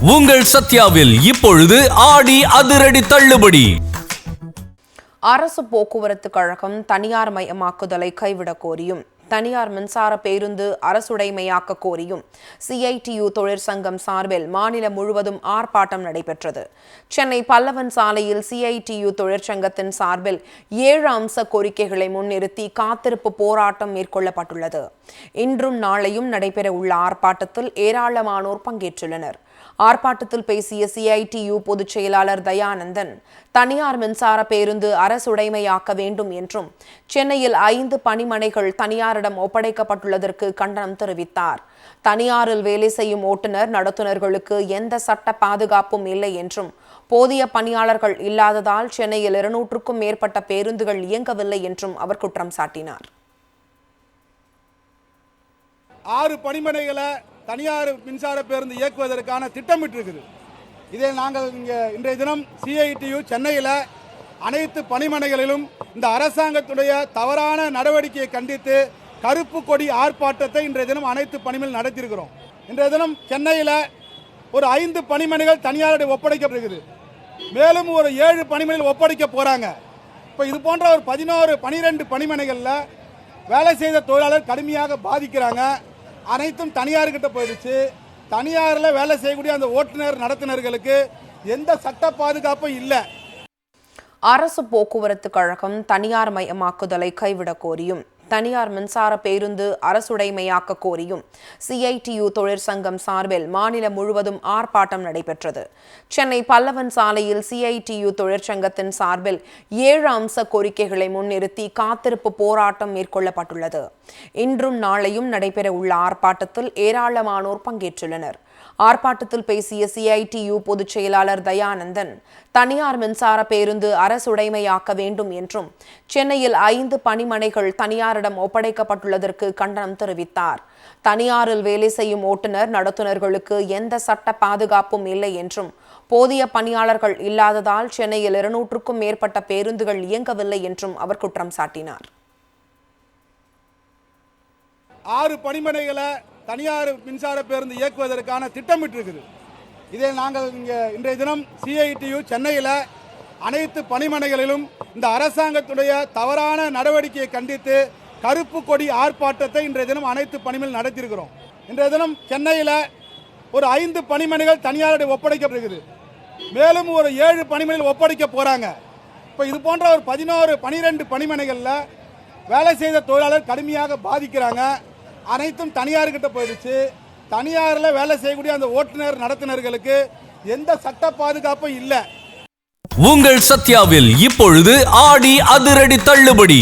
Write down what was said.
உங்கள் சத்யாவில் இப்பொழுது ஆடி அதிரடி தள்ளுபடி. அரசு போக்குவரத்து கழகம் தனியார் மயமாக்குதலை கைவிடக் கோரியும் தனியார் மின்சார பேருந்து அரசுடைமையாக்க கோரியும் CITU தொழிற்சங்கம் சார்பில் மாநிலம் முழுவதும் ஆர்ப்பாட்டம் நடைபெற்றது. சென்னை பல்லவன் சாலையில் CITU தொழிற்சங்கத்தின் சார்பில் 7 அம்ச கோரிக்கைகளை முன்னிறுத்தி காத்திருப்பு போராட்டம் மேற்கொள்ளப்பட்டுள்ளது. இன்றும் நாளையும் நடைபெற உள்ள ஆர்ப்பாட்டத்தில் ஏராளமானோர் பங்கேற்றுள்ளனர். ஆர்ப்பாட்டத்தில் பேசிய CITU பொதுச் செயலாளர் தயானந்தன், தனியார் மின்சார பேருந்து அரசுடைமையாக்க வேண்டும் என்றும் சென்னையில் 5 பணிமனைகள் தனியாரிடம் ஒப்படைக்கப்பட்டுள்ளதற்கு கண்டனம் தெரிவித்தார். தனியாரில் வேலை செய்யும் ஓட்டுநர் நடத்துனர்களுக்கு எந்த சட்ட பாதுகாப்பும் இல்லை என்றும் போதிய பணியாளர்கள் இல்லாததால் சென்னையில் 200க்கும் மேற்பட்ட பேருந்துகள் இயங்கவில்லை என்றும் அவர் குற்றம் சாட்டினார். 6 பணிமனைகளை தனியார் மின்சார பேருந்து இயக்குவதற்கான திட்டமிட்டிருக்குது. இதை நாங்கள் இன்றைய தினம் CITU சென்னையில் அனைத்து பணிமனைகளிலும் இந்த அரசாங்கத்துடைய தவறான நடவடிக்கையை கண்டித்து கருப்பு கொடி ஆர்ப்பாட்டத்தை இன்றைய தினம் அனைத்து பணிமனைகள் நடத்தியிருக்கிறோம். இன்றைய தினம் சென்னையில் ஒரு 5 பணிமனைகள் தனியாரிடம் ஒப்படைக்கப்படுகிறது. மேலும் ஒரு 7 பணிமனைகள் ஒப்படைக்க போகிறாங்க. இப்போ இது போன்ற ஒரு 12 பணிமனைகளில் வேலை செய்த தொழிலாளர் கடுமையாக பாதிக்கிறாங்க. அனைத்தும் தனியார்கிட்ட போயிடுச்சு. தனியாரில் வேலை செய்யக்கூடிய அந்த ஓட்டுநர் நடத்துனர்களுக்கு எந்த சட்ட பாதுகாப்பும் இல்லை. அரசு போக்குவரத்து கழகம் தனியார் மயமாக்குதலை கைவிடக் கோரியும் தனியார் மின்சார பேருந்து அரசுடைமையாக்க கோரியும் CITU தொழிற்சங்கம் சார்பில் மாநிலம் முழுவதும் ஆர்ப்பாட்டம் நடைபெற்றது. சென்னை பல்லவன் சாலையில் CITU தொழிற்சங்கத்தின் சார்பில் 7 அம்ச கோரிக்கைகளை முன்னிறுத்தி காத்திருப்பு போராட்டம் மேற்கொள்ளப்பட்டுள்ளது. இன்றும் நாளையும் நடைபெற உள்ள ஆர்ப்பாட்டத்தில் ஏராளமானோர் பங்கேற்றுள்ளனர். ஆர்ப்பாட்டத்தில் பேசிய CITU பொதுச் செயலாளர் தயானந்தன், தனியார் மின்சார பேருந்து அரசுடைமையாக்க வேண்டும் என்றும் சென்னையில் 5 பணிமனைகள் தனியாரிடம் ஒப்படைக்கப்பட்டுள்ளதற்கு கண்டனம் தெரிவித்தார். தனியாரில் வேலை செய்யும் ஓட்டுநர் நடத்துனர்களுக்கு எந்த சட்ட பாதுகாப்பும் இல்லை என்றும் போதிய பணியாளர்கள் இல்லாததால் சென்னையில் 200க்கும் மேற்பட்ட பேருந்துகள் இயங்கவில்லை என்றும் அவர் குற்றம் சாட்டினார். 6 பணிமனைகளை தனியார் மின்சார பேருந்து இயக்குவதற்கான திட்டமிட்டிருக்குது. இதை நாங்கள் இன்றைய தினம் CITU சென்னையில் அனைத்து பணிமனைகளிலும் இந்த அரசாங்கத்துடைய தவறான நடவடிக்கையை கண்டித்து கருப்பு கொடி ஆர்ப்பாட்டத்தை இன்றைய தினம் அனைத்து பணிமனைகள் நடத்தியிருக்கிறோம். இன்றைய தினம் சென்னையில் ஒரு 5 பணிமனைகள் தனியாரிடம் ஒப்படைக்கப்படுகிறது. மேலும் ஒரு 7 பணிமனைகள் ஒப்படைக்க போகிறாங்க. இப்போ இது போன்ற ஒரு 12 பணிமனைகளில் வேலை செய்த தொழிலாளர் கடுமையாக பாதிக்கிறாங்க. அனைத்தும் தனியார்கிட்ட போயிடுச்சு. தனியாரில் வேலை செய்யக்கூடிய அந்த ஓட்டுநர் நடத்துனர்களுக்கு எந்த சட்ட பாதுகாப்பும் இல்லை. உங்கள் சத்யாவில் இப்பொழுது ஆடி அதிரடி தள்ளுபடி.